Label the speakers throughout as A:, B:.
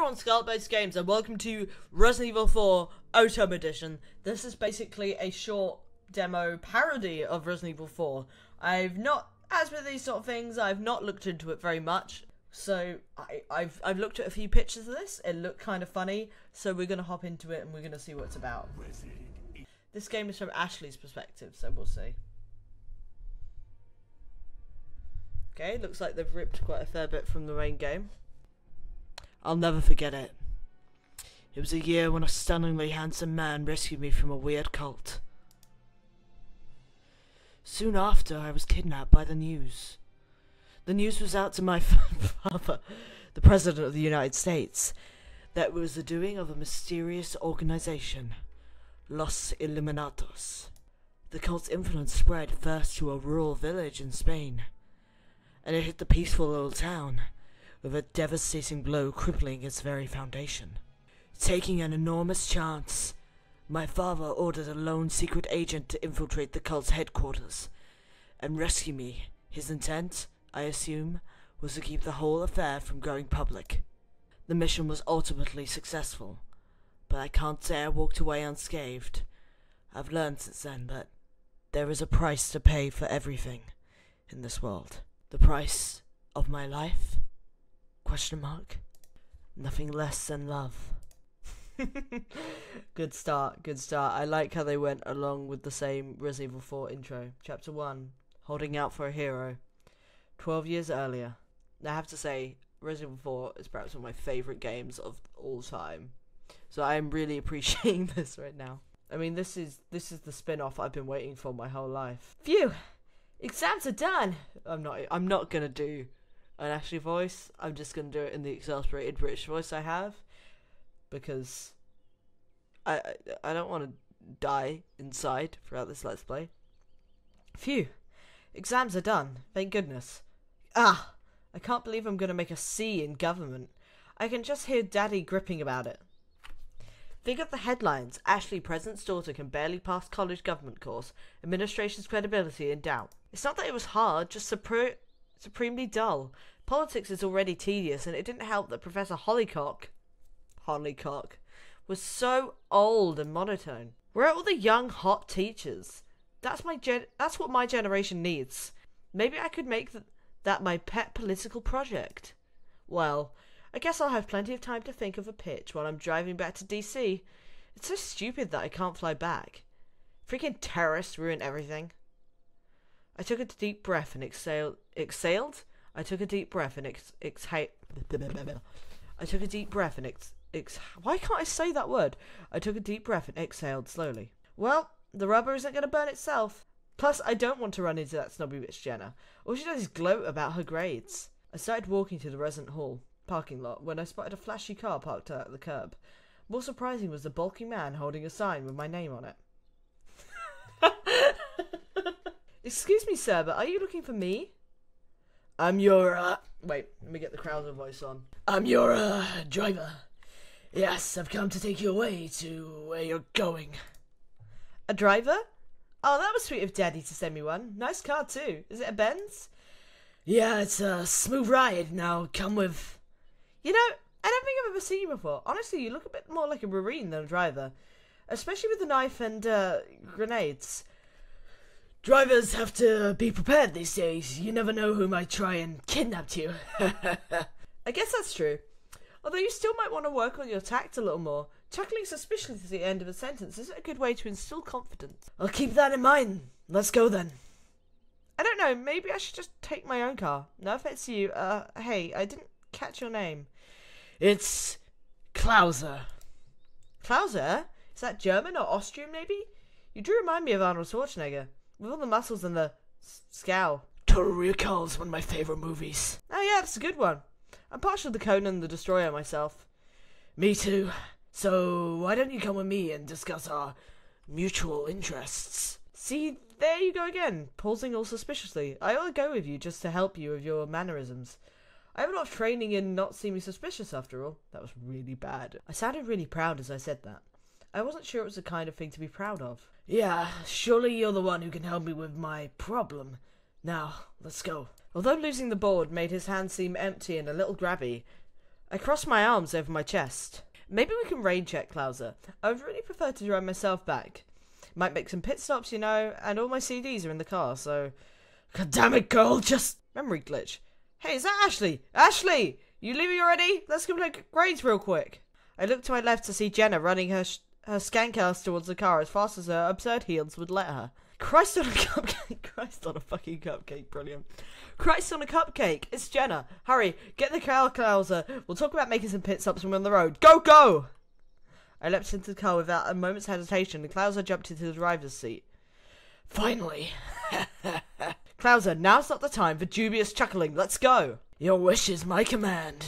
A: everyone, Scarlet-Based Games, and welcome to Resident Evil 4 Otome Edition. This is basically a short demo parody of Resident Evil 4. As with these sort of things, I've not looked into it very much. So, I've looked at a few pictures of this. It looked kind of funny, so we're going to hop into it and we're going to see what it's about. This game is from Ashley's perspective, so we'll see. Okay, looks like they've ripped quite a fair bit from the main game. I'll never forget it. It was a year when a stunningly handsome man rescued me from a weird cult. Soon after, I was kidnapped by the news. The news was out to my father, the President of the United States, that it was the doing of a mysterious organization, Los Illuminatos. The cult's influence spread first to a rural village in Spain, and it hit the peaceful little town, with a devastating blow crippling its very foundation. Taking an enormous chance, my father ordered a lone secret agent to infiltrate the cult's headquarters and rescue me. His intent, I assume, was to keep the whole affair from going public. The mission was ultimately successful, but I can't say I walked away unscathed. I've learned since then that there is a price to pay for everything in this world. The price of my life? Question mark. Nothing less than love. Good start, good start. I like how they went along with the same Resident Evil 4 intro. Chapter 1, Holding Out for a Hero. 12 years earlier. Now I have to say, Resident Evil 4 is perhaps one of my favourite games of all time. So I am really appreciating this right now. I mean, this is the spin-off I've been waiting for my whole life. Phew! Exams are done! I'm not gonna do an Ashley voice. I'm just gonna do it in the exasperated British voice I have, because I don't want to die inside throughout this Let's Play. Phew, exams are done, thank goodness. I can't believe I'm gonna make a C in government. I can just hear Daddy gripping about it. Think of the headlines. Ashley, President's daughter, can barely pass college government course. Administration's credibility in doubt. It's not that it was hard, just supremely dull. Politics is already tedious, and it didn't help that Professor Hollycock was so old and monotone. Where are all the young, hot teachers? That's what my generation needs. Maybe I could make that my pet political project. Well, I guess I'll have plenty of time to think of a pitch while I'm driving back to DC. It's so stupid that I can't fly back. Freaking terrorists ruin everything. I took a deep breath and exhaled. I took a deep breath and exhaled. I took a deep breath and why can't I say that word? I took a deep breath and exhaled slowly. Well, the rubber isn't going to burn itself. Plus, I don't want to run into that snobby bitch Jenna. All she does is gloat about her grades. I started walking to the resident hall parking lot when I spotted a flashy car parked at the curb. More surprising was the bulky man holding a sign with my name on it. Excuse me, sir, but are you looking for me? I'm your, wait, let me get the Krauser voice on. I'm your, driver. Yes, I've come to take you away to where you're going. A driver? Oh, that was sweet of Daddy to send me one. Nice car, too. Is it a Benz? Yeah, it's a smooth ride. Now, come with... You know, I don't think I've ever seen you before. Honestly, you look a bit more like a Marine than a driver. Especially with the knife and, grenades. Drivers have to be prepared these days. You never know who might try and kidnap you. I guess that's true. Although you still might want to work on your tact a little more. Chuckling suspiciously at the end of a sentence isn't a good way to instill confidence. I'll keep that in mind. Let's go then. I don't know, maybe I should just take my own car. No offense to you. Hey, I didn't catch your name. It's Klauser. Klauser? Is that German or Austrian maybe? You do remind me of Arnold Schwarzenegger. With all the muscles and the scowl. Total Recall is one of my favourite movies. Oh yeah, that's a good one. I'm partial to Conan the Destroyer myself. Me too. So, why don't you come with me and discuss our mutual interests? See, there you go again, pausing all suspiciously. I ought to go with you just to help you with your mannerisms. I have a lot of training in not seeming suspicious after all. That was really bad. I sounded really proud as I said that. I wasn't sure it was the kind of thing to be proud of. Yeah, surely you're the one who can help me with my problem. Now, let's go. Although losing the board made his hand seem empty and a little grabby, I crossed my arms over my chest. Maybe we can rain check, Klauser. I would really prefer to drive myself back. Might make some pit stops, you know, and all my CDs are in the car, so... God damn it, girl, just... Memory glitch. Hey, is that Ashley? Ashley! You leaving already? Let's go play grades real quick. I looked to my left to see Jenna running her skank ass towards the car as fast as her absurd heels would let her. Christ on a cupcake. Christ on a fucking cupcake. Brilliant. Christ on a cupcake. It's Jenna. Hurry, get the car, Klauser. We'll talk about making some pit stops when we're on the road. Go, go! I leapt into the car without a moment's hesitation, and Klauser jumped into the driver's seat. Finally. Klauser, now's not the time for dubious chuckling. Let's go. Your wish is my command.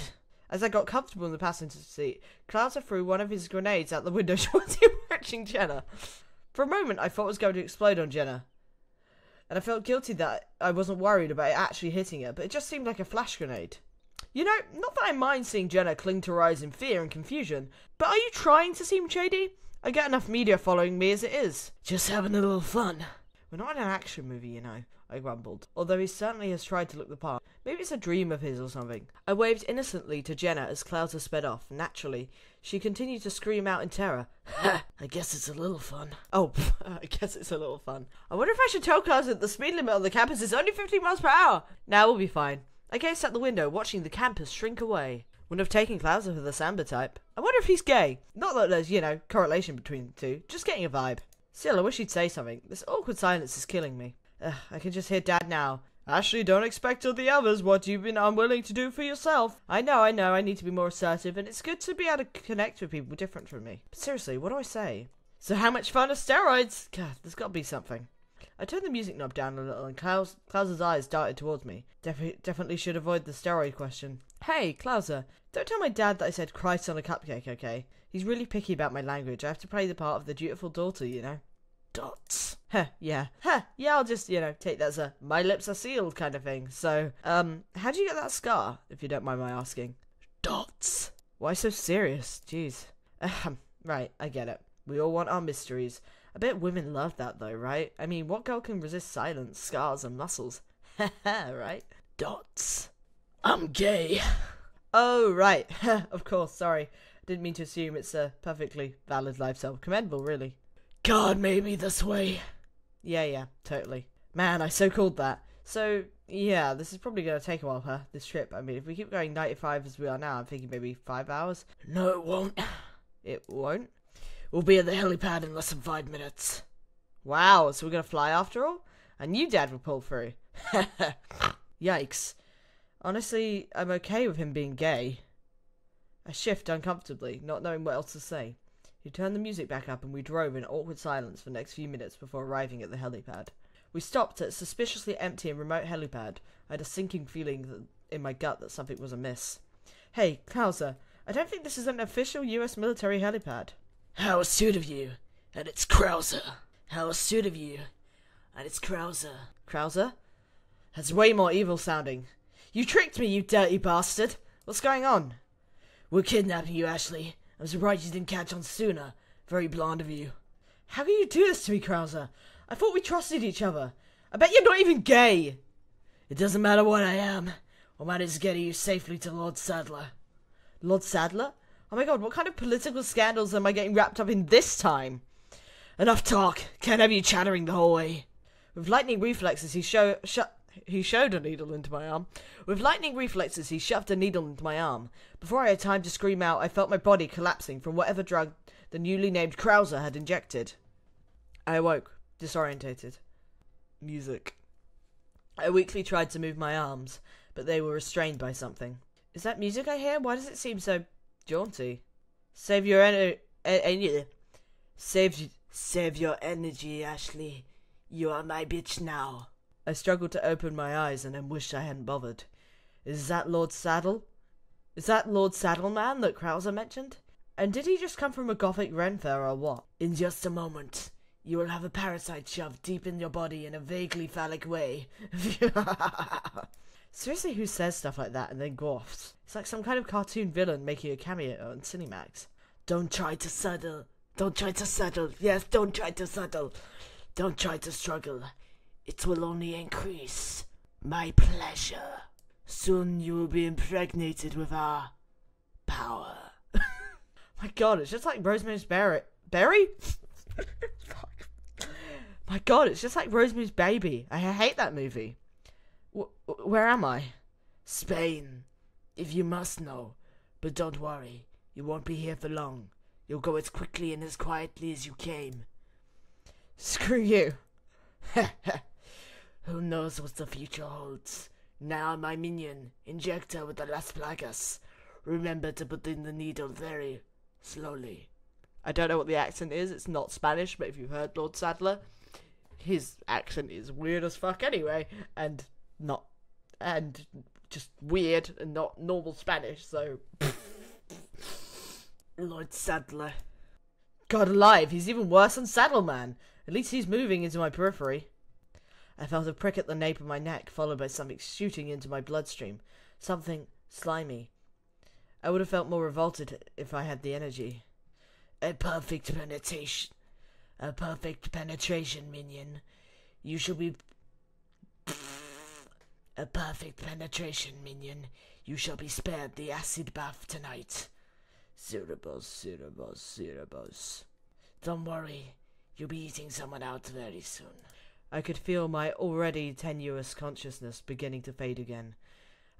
A: As I got comfortable in the passenger seat, Klauser threw one of his grenades out the window towards the approaching Jenna. For a moment, I thought it was going to explode on Jenna. And I felt guilty that I wasn't worried about it actually hitting her, but it just seemed like a flash grenade. You know, not that I mind seeing Jenna cling to her eyes in fear and confusion, but are you trying to seem shady? I get enough media following me as it is. Just having a little fun. We're not in an action movie, you know, I grumbled, although he certainly has tried to look the part. Maybe it's a dream of his or something. I waved innocently to Jenna as Klauser sped off. Naturally, she continued to scream out in terror. I guess it's a little fun. Oh, I guess it's a little fun. I wonder if I should tell Klauser that the speed limit on the campus is only 50 miles per hour. Now we'll be fine. I gazed out the window, watching the campus shrink away. Wouldn't have taken Klauser for the Samba type. I wonder if he's gay. Not that there's, you know, correlation between the two. Just getting a vibe. Still, I wish he'd say something. This awkward silence is killing me. I can just hear Dad now. Ashley, don't expect of the others what you've been unwilling to do for yourself. I know, I need to be more assertive, and it's good to be able to connect with people different from me. But seriously, what do I say? So how much fun are steroids? God, there's got to be something. I turned the music knob down a little, and Klauser's eyes darted towards me. Definitely should avoid the steroid question. Hey, Klauser, don't tell my dad that I said Christ on a cupcake, okay? He's really picky about my language. I have to play the part of the dutiful daughter, you know? Dots. Yeah, I'll just, you know, take that as a my lips are sealed kind of thing. So, how'd you get that scar, if you don't mind my asking? Dots. Why so serious? Jeez. Right, I get it. We all want our mysteries. I bet women love that though, right? I mean, what girl can resist silence, scars, and muscles? Right? Dots. I'm gay. Oh, right. Of course, sorry. Didn't mean to assume it's a perfectly valid lifestyle. Commendable, really. God made me this way. Yeah, totally. Man, I so called that. So, yeah, this is probably going to take a while, huh? This trip. I mean, if we keep going 95 as we are now, I'm thinking maybe 5 hours. No, it won't. It won't? We'll be at the helipad in less than 5 minutes. Wow, so we're going to fly after all? I knew Dad would pull through. Yikes. Honestly, I'm okay with him being gay. I shift uncomfortably, not knowing what else to say. He turned the music back up and we drove in awkward silence for the next few minutes before arriving at the helipad. We stopped at a suspiciously empty and remote helipad. I had a sinking feeling in my gut that something was amiss. Hey, Klauser, I don't think this is an official US military helipad. How astute of you. And it's Krauser. How astute of you. And it's Krauser. Krauser? That's way more evil sounding. You tricked me, you dirty bastard. What's going on? We're kidnapping you, Ashley. I'm surprised you didn't catch on sooner. Very blonde of you. How can you do this to me, Krauser? I thought we trusted each other. I bet you're not even gay. It doesn't matter what I am. What matters is getting you safely to Lord Sadler. Lord Sadler? Oh my god, what kind of political scandals am I getting wrapped up in this time? Enough talk. Can't have you chattering the whole way. With lightning reflexes, he shoved a needle into my arm. With lightning reflexes, he shoved a needle into my arm. Before I had time to scream out, I felt my body collapsing from whatever drug the newly named Krauser had injected. I awoke, disorientated. Music. I weakly tried to move my arms, but they were restrained by something. Is that music I hear? Why does it seem so jaunty? Save your Save your energy, Ashley. You are my bitch now. I struggled to open my eyes and then wished I hadn't bothered. Is that Lord Saddle? Is that Lord Saddleman that Krauser mentioned? And did he just come from a gothic Ren fair or what? In just a moment, you will have a parasite shoved deep in your body in a vaguely phallic way. Seriously, who says stuff like that and then goffs? It's like some kind of cartoon villain making a cameo on Cinemax. Don't try to settle. Don't try to settle. Yes, don't try to settle. Don't try to struggle. It will only increase my pleasure. Soon you will be impregnated with our power. My god, it's just like Rosemary's Berry? Fuck. My god, it's just like Rosemary's Baby. I hate that movie. Where am I? Spain. If you must know. But don't worry. You won't be here for long. You'll go as quickly and as quietly as you came. Screw you. Who knows what the future holds? Now, my minion, inject her with the Las Plagas. Remember to put in the needle very slowly. I don't know what the accent is. It's not Spanish, but if you've heard Lord Sadler, his accent is weird as fuck anyway, and just weird and not normal Spanish, so... Lord Sadler. God alive, he's even worse than Saddleman. At least he's moving into my periphery. I felt a prick at the nape of my neck, followed by something shooting into my bloodstream. Something slimy. I would have felt more revolted if I had the energy. A perfect penetration, minion. You shall be... A perfect penetration, minion. You shall be spared the acid bath tonight. Cerebos. Don't worry. You'll be eating someone out very soon. I could feel my already tenuous consciousness beginning to fade again.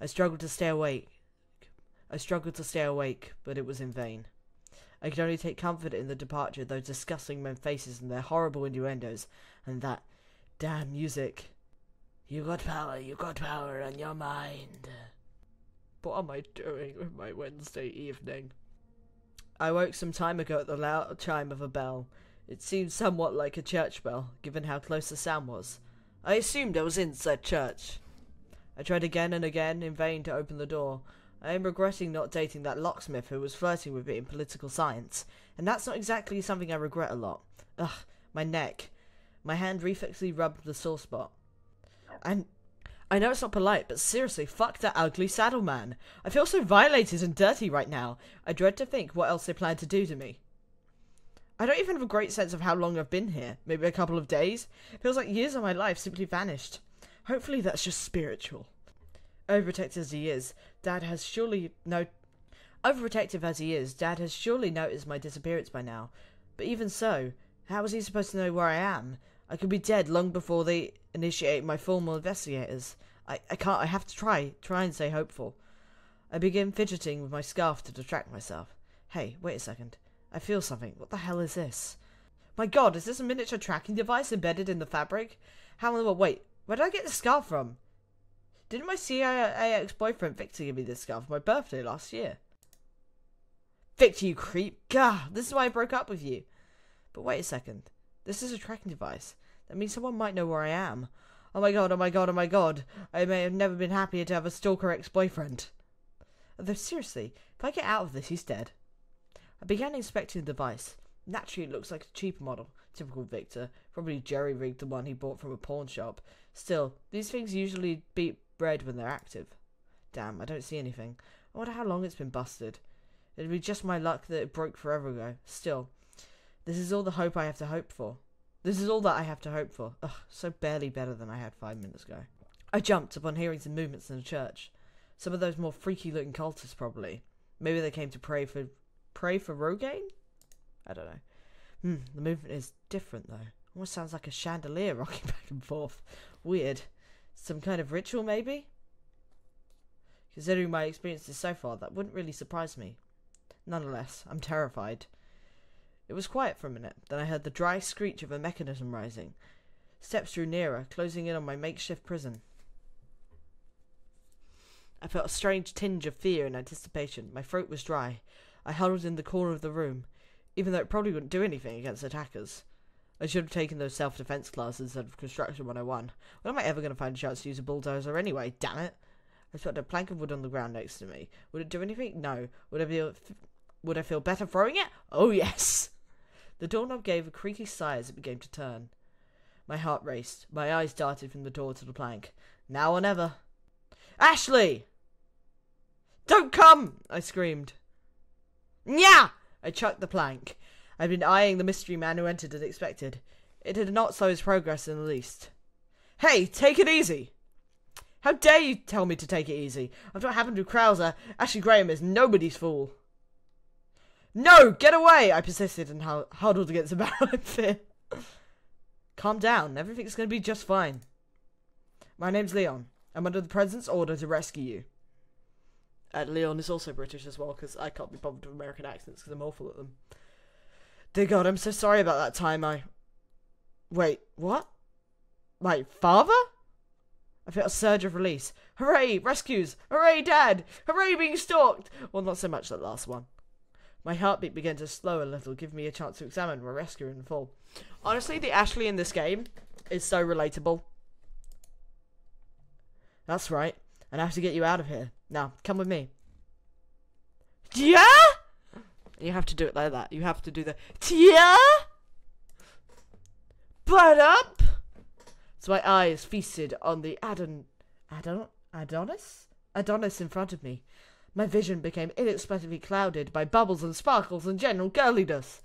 A: I struggled to stay awake, but it was in vain. I could only take comfort in the departure of those disgusting men faces and their horrible innuendos, and that damn music. You got power on your mind. What am I doing with my Wednesday evening? I woke some time ago at the loud chime of a bell. It seemed somewhat like a church bell, given how close the sound was. I assumed I was in said church. I tried again and again, in vain, to open the door. I am regretting not dating that locksmith who was flirting with me in political science, and that's not exactly something I regret a lot. Ugh, my neck. My hand reflexively rubbed the sore spot. And I know it's not polite, but seriously, fuck that ugly Saddleman. I feel so violated and dirty right now. I dread to think what else they plan to do to me. I don't even have a great sense of how long I've been here. Maybe a couple of days? It feels like years of my life simply vanished. Hopefully that's just spiritual. Overprotective as he is, Dad has surely noticed my disappearance by now. But even so, how is he supposed to know where I am? I could be dead long before they initiate my formal investigators. I can't. I have to try and stay hopeful. I begin fidgeting with my scarf to distract myself. Hey, wait a second. I feel something. What the hell is this? My god, is this a miniature tracking device embedded in the fabric? Wait, where did I get this scarf from? Didn't my CIA ex-boyfriend Victor give me this scarf for my birthday last year? Victor, you creep. Gah, this is why I broke up with you. But wait a second. This is a tracking device. That means someone might know where I am. Oh my god. I may have never been happier to have a stalker ex-boyfriend. Although seriously, if I get out of this, he's dead. I began inspecting the device. Naturally, it looks like a cheaper model. Typical Victor. Probably jerry-rigged the one he bought from a pawn shop. Still, these things usually beat red when they're active. Damn, I don't see anything. I wonder how long it's been busted. It'd be just my luck that it broke forever ago. Still, this is all the hope I have to hope for. This is all that I have to hope for. Ugh, so barely better than I had 5 minutes ago. I jumped upon hearing some movements in the church. Some of those more freaky-looking cultists, probably. Maybe they came to pray for Rogaine? I don't know. The movement is different, though. Almost sounds like a chandelier rocking back and forth. Weird. Some kind of ritual, maybe? Considering my experiences so far, that wouldn't really surprise me. Nonetheless, I'm terrified. It was quiet for a minute, then I heard the dry screech of a mechanism rising. Steps drew nearer, closing in on my makeshift prison. I felt a strange tinge of fear and anticipation. My throat was dry. I huddled in the corner of the room, even though it probably wouldn't do anything against attackers. I should have taken those self-defense classes instead of Construction 101. When am I ever going to find a chance to use a bulldozer anyway? Damn it! I spotted a plank of wood on the ground next to me. Would it do anything? No. Would I feel better throwing it? Oh yes! The doorknob gave a creaky sigh as it began to turn. My heart raced. My eyes darted from the door to the plank. Now or never. Ashley! Don't come! I screamed. Nya! I chucked the plank. I'd been eyeing the mystery man who entered as expected. It had not slowed his progress in the least. Hey, take it easy! How dare you tell me to take it easy? After what happened to Krauser, Ashley Graham is nobody's fool. No, get away! I persisted and huddled against the barrel in fear. Calm down. Everything's going to be just fine. My name's Leon. I'm under the President's order to rescue you. Leon is also British as well, because I can't be bothered with American accents because I'm awful at them. Dear God, I'm so sorry about that time Wait, what? My father? I felt a surge of release. Hooray, rescues! Hooray, Dad! Hooray, being stalked! Well, not so much that last one. My heartbeat began to slow a little, giving me a chance to examine my rescuer in full. Honestly, the Ashley in this game is so relatable. That's right. And I have to get you out of here. Now, come with me. Yeah? You have to do it like that. You have to do the yeah? Butt up! So my eyes feasted on the Adonis in front of me. My vision became inexplicably clouded by bubbles and sparkles and general girliness.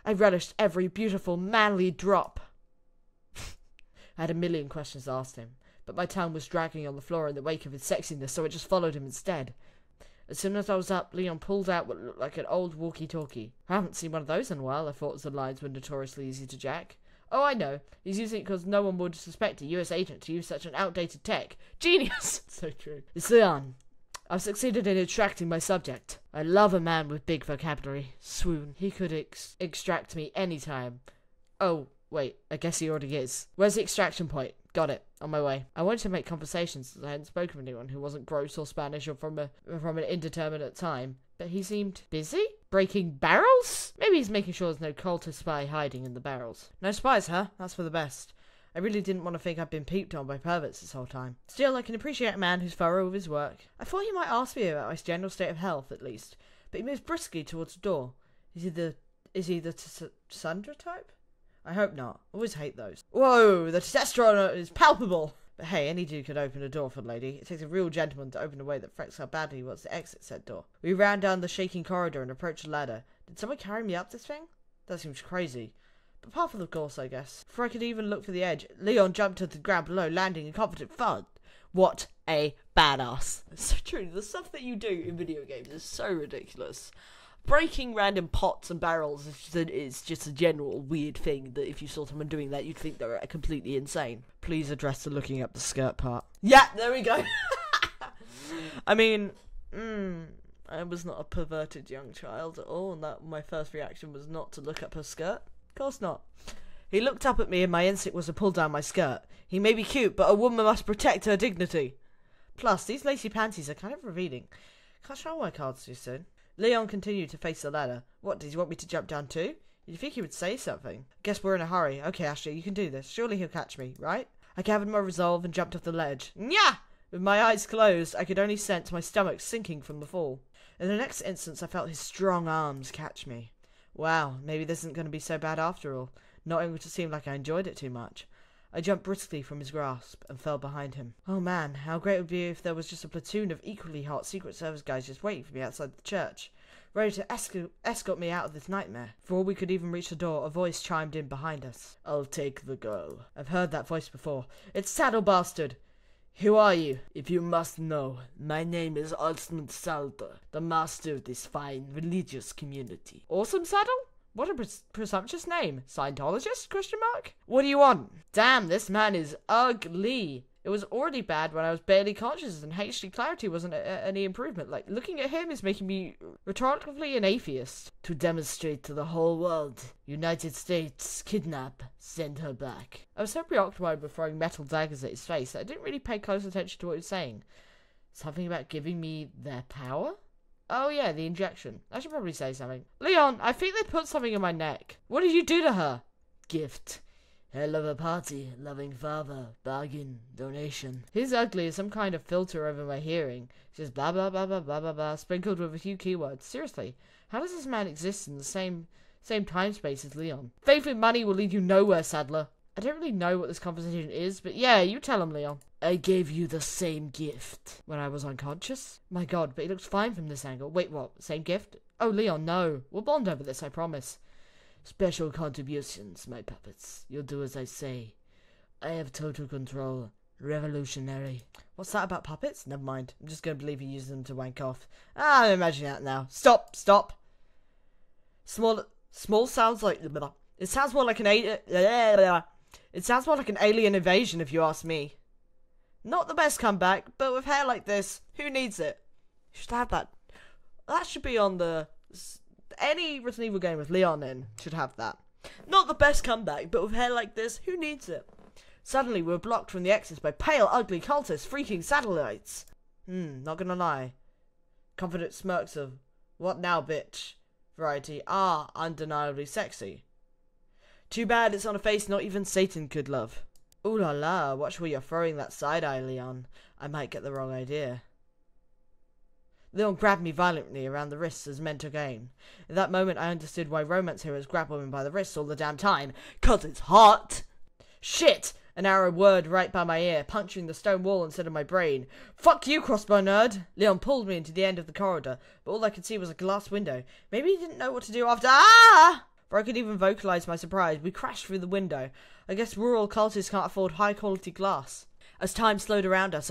A: I relished every beautiful, manly drop. I had a million questions asked him, but my tongue was dragging on the floor in the wake of his sexiness, so I just followed him instead. As soon as I was up, Leon pulled out what looked like an old walkie-talkie. I haven't seen one of those in a while, I thought, as the lines were notoriously easy to jack. Oh, I know. He's using it because no one would suspect a US agent to use such an outdated tech. Genius! So true. It's Leon. I've succeeded in attracting my subject. I love a man with big vocabulary. Swoon. He could extract me anytime. Oh, wait. I guess he already is. Where's the extraction point? Got it. On my way. I wanted to make conversations since I hadn't spoken with anyone who wasn't gross or Spanish or from an indeterminate time. But he seemed busy? Breaking barrels? Maybe he's making sure there's no cultist spy hiding in the barrels. No spies, huh? That's for the best. I really didn't want to think I'd been peeped on by perverts this whole time. Still, I can appreciate a man who's thorough with his work. I thought he might ask me about my general state of health, at least. But he moves briskly towards the door. Is he the Sandra type? I hope not. Always hate those. Whoa, the testosterone is palpable! But hey, any dude could open a door for a lady. It takes a real gentleman to open a way that reflects how badly he wants to exit said door. We ran down the shaking corridor and approached the ladder. Did someone carry me up this thing? That seems crazy. But part of the course, I guess. Before I could even look for the edge, Leon jumped to the ground below, landing in confident thud. What a badass. It's so true. The stuff that you do in video games is so ridiculous. Breaking random pots and barrels is just a general weird thing that if you saw someone doing that, you'd think they're completely insane. Please address the looking up the skirt part. Yeah, there we go. I mean, I was not a perverted young child at all, and that my first reaction was not to look up her skirt. Of course not. He looked up at me and my instinct was to pull down my skirt. He may be cute, but a woman must protect her dignity. Plus, these lacy panties are kind of revealing. Can't show my cards too soon. Leon continued to face the ladder. What, did you want me to jump down too? You'd think he would say something. Guess we're in a hurry. Okay, Ashley, you can do this. Surely he'll catch me, right? I gathered my resolve and jumped off the ledge. Nyah! With my eyes closed, I could only sense my stomach sinking from the fall. In the next instant, I felt his strong arms catch me. Wow, maybe this isn't going to be so bad after all. Not able to seem like I enjoyed it too much. I jumped briskly from his grasp and fell behind him. Oh man, how great it would be if there was just a platoon of equally hot Secret Service guys just waiting for me outside the church, ready to escort me out of this nightmare. Before we could even reach the door, a voice chimed in behind us. I'll take the girl. I've heard that voice before. It's Saddle Bastard. Who are you? If you must know, my name is Osmond Salter, the master of this fine religious community. Awesome Saddle? What a presumptuous name. Scientologist? Question mark? What do you want? Damn, this man is ugly. It was already bad when I was barely conscious and HD clarity wasn't any improvement. Like, looking at him is making me rhetorically an atheist. To demonstrate to the whole world, United States, kidnap, send her back. I was so preoccupied with throwing metal daggers at his face that I didn't really pay close attention to what he was saying. Something about giving me their power? Oh yeah, the injection. I should probably say something. Leon, I think they put something in my neck. What did you do to her? Gift. Hell of a party, loving father, bargain, donation. His ugly is some kind of filter over my hearing. Just blah blah blah blah blah blah blah, sprinkled with a few keywords. Seriously, how does this man exist in the same time space as Leon? Faith in money will lead you nowhere, Sadler. I don't really know what this conversation is, but yeah, you tell him, Leon. I gave you the same gift. When I was unconscious? My god, but he looks fine from this angle. Wait, what? Same gift? Oh, Leon, no. We'll bond over this, I promise. Special contributions, my puppets. You'll do as I say. I have total control. Revolutionary. What's that about puppets? Never mind. I'm just going to believe he uses them to wank off. Ah, I'm imagining that now. Stop. Small sounds like... It sounds more like an It sounds more like an alien invasion, if you ask me. Not the best comeback, but with hair like this, who needs it? You should have that. That should be on the... Any Resident Evil game with Leon in should have that. Not the best comeback, but with hair like this, who needs it? Suddenly, we were blocked from the exits by pale, ugly cultists freaking satellites. Not gonna lie. Confident smirks of, what now, bitch? Variety are undeniably sexy. Too bad it's on a face not even Satan could love. Ooh la la, watch where you're throwing that side-eye, Leon. I might get the wrong idea. Leon grabbed me violently around the wrists as men took aim. In that moment, I understood why romance heroes grab women by the wrists all the damn time. 'Cause it's hot! Shit! An arrow whirred right by my ear, puncturing the stone wall instead of my brain. Fuck you, crossbow nerd! Leon pulled me into the end of the corridor, but all I could see was a glass window. Maybe he didn't know what to do after— Ah! Before I could even vocalize my surprise, we crashed through the window. I guess rural cultists can't afford high-quality glass. As time slowed around us,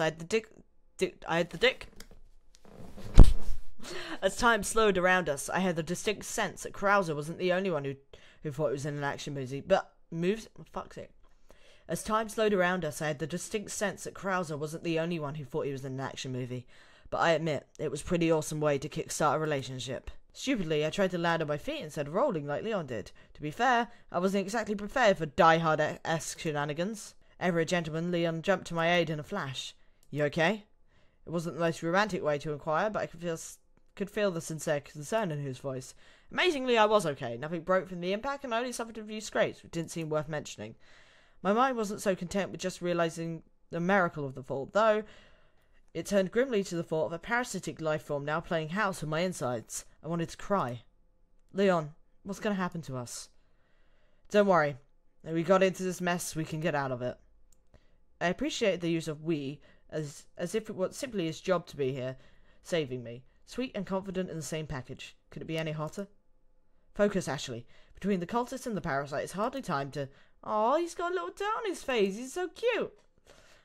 A: As time slowed around us, I had the distinct sense that Krauser wasn't the only one who thought it was in an action movie, but moves— fuck's sake. As time slowed around us, I had the distinct sense that Krauser wasn't the only one who thought he was in an action movie. But I admit, it was a pretty awesome way to kickstart a relationship. Stupidly, I tried to land on my feet instead of rolling like Leon did. To be fair, I wasn't exactly prepared for die-hard-esque shenanigans. Ever a gentleman, Leon jumped to my aid in a flash. You okay? It wasn't the most romantic way to inquire, but I could feel the sincere concern in his voice. Amazingly, I was okay. Nothing broke from the impact, and I only suffered a few scrapes, which didn't seem worth mentioning. My mind wasn't so content with just realizing the miracle of the fall, though it turned grimly to the thought of a parasitic life form now playing house with my insides. I wanted to cry. Leon, what's going to happen to us? Don't worry. If we got into this mess, we can get out of it. I appreciate the use of we, as if it was simply his job to be here, saving me. Sweet and confident in the same package. Could it be any hotter? Focus, Ashley. Between the cultist and the parasite, it's hardly time to... Oh, he's got a little dirt on his face. He's so cute.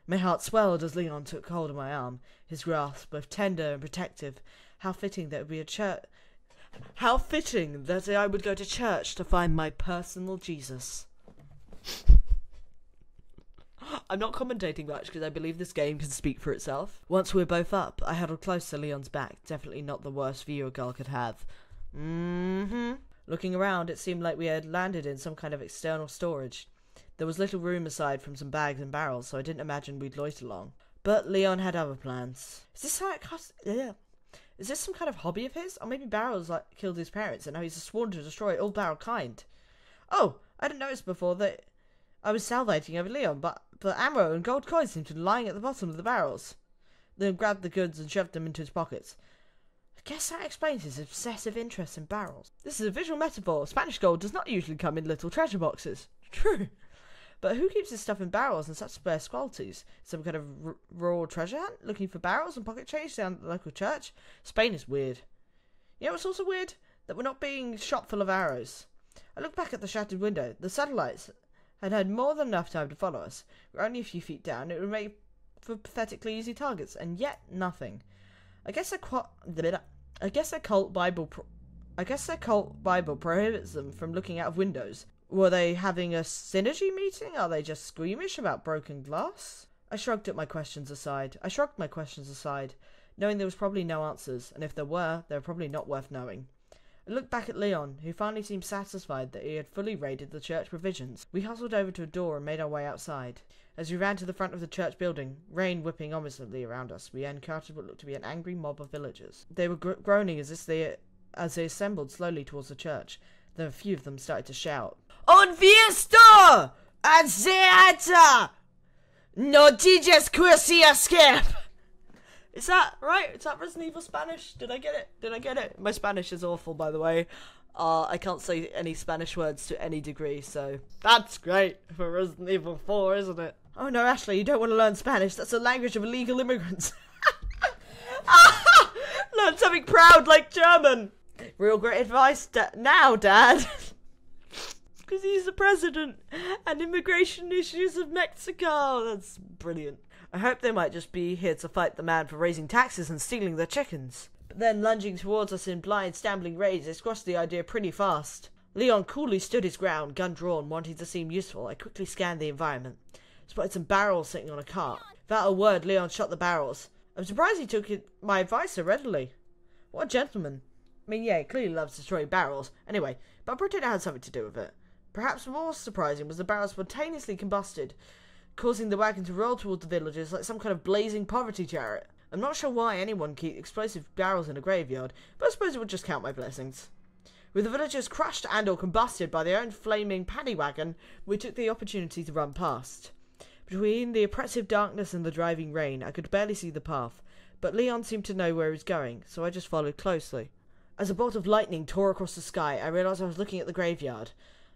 A: My heart swelled as Leon took hold of my arm, his grasp both tender and protective. How fitting that How fitting that I would go to church to find my personal Jesus. I'm not commentating much because I believe this game can speak for itself. Once we were both up, I huddled close to Leon's back. Definitely not the worst view a girl could have. Looking around, it seemed like we had landed in some kind of external storage. There was little room aside from some bags and barrels, so I didn't imagine we'd loiter long. But Leon had other plans. Is this how it costs? Yeah. Is this some kind of hobby of his? Or maybe barrels killed his parents and now he's sworn to destroy all barrel kind. Oh, I didn't notice before that I was salivating over Leon, but ammo and gold coins seemed to be lying at the bottom of the barrels. Leon grabbed the goods and shoved them into his pockets. I guess that explains his obsessive interest in barrels. This is a visual metaphor. Spanish gold does not usually come in little treasure boxes. True. But who keeps this stuff in barrels and such sparse qualities? Some kind of rural treasure hunt? Looking for barrels and pocket change down at the local church? Spain is weird. You know what's also weird? That we're not being shot full of arrows. I looked back at the shattered window. The satellites had had more than enough time to follow us. We're only a few feet down. It would make for pathetically easy targets, and yet nothing. I guess their cult Bible prohibits them from looking out of windows. Were they having a synergy meeting? Are they just squeamish about broken glass? I shrugged my questions aside, knowing there was probably no answers, and if there were, they were probably not worth knowing. I looked back at Leon, who finally seemed satisfied that he had fully raided the church provisions. We hustled over to a door and made our way outside. As we ran to the front of the church building, rain whipping ominously around us, we encountered what looked to be an angry mob of villagers. They were groaning as they assembled slowly towards the church. Then a few of them started to shout. Und wir sto! Ad theater! No dices quasi escape! Is that right? Is that Resident Evil Spanish? Did I get it? My Spanish is awful, by the way. I can't say any Spanish words to any degree, so that's great for Resident Evil 4, isn't it? Oh no, Ashley, you don't want to learn Spanish. That's the language of illegal immigrants. Learn something proud like German. Real great advice now, Dad. Because he's the president and immigration issues of Mexico. That's brilliant. I hoped they might just be here to fight the man for raising taxes and stealing their chickens. But then, lunging towards us in blind, stamping rage, they squashed the idea pretty fast. Leon coolly stood his ground, gun drawn, wanting to seem useful. I quickly scanned the environment. Spotted some barrels sitting on a cart. Without a word, Leon shot the barrels. I'm surprised he took my advice so readily. What a gentleman. I mean, yeah, he clearly loves destroying barrels. Anyway, but I pretend it had something to do with it. Perhaps more surprising was the barrels spontaneously combusted, causing the wagon to roll toward the villagers like some kind of blazing poverty chariot. I'm not sure why anyone keeps explosive barrels in a graveyard, but I suppose it would just count my blessings. With the villagers crushed and or combusted by their own flaming paddy wagon, we took the opportunity to run past. Between the oppressive darkness and the driving rain, I could barely see the path, but Leon seemed to know where he was going, so I just followed closely. As a bolt of lightning tore across the sky, I realised I was looking at the graveyard.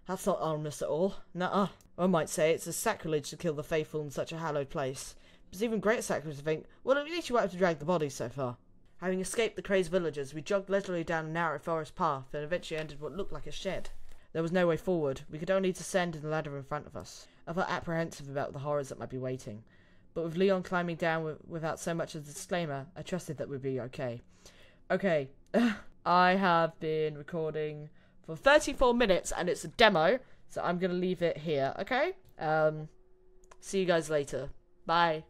A: That's not ominous at all. Nuh-uh. One might say it's a sacrilege to kill the faithful in such a hallowed place. It's even greater sacrilege to think, well, at least you won't have to drag the bodies so far. Having escaped the crazed villagers, we jogged leisurely down a narrow forest path and eventually entered what looked like a shed. There was no way forward. We could only descend in the ladder in front of us. I felt apprehensive about the horrors that might be waiting. But with Leon climbing down without so much as a disclaimer, I trusted that we'd be okay. Okay, I have been recording for 34 minutes and it's a demo, so I'm going to leave it here, okay? See you guys later. Bye.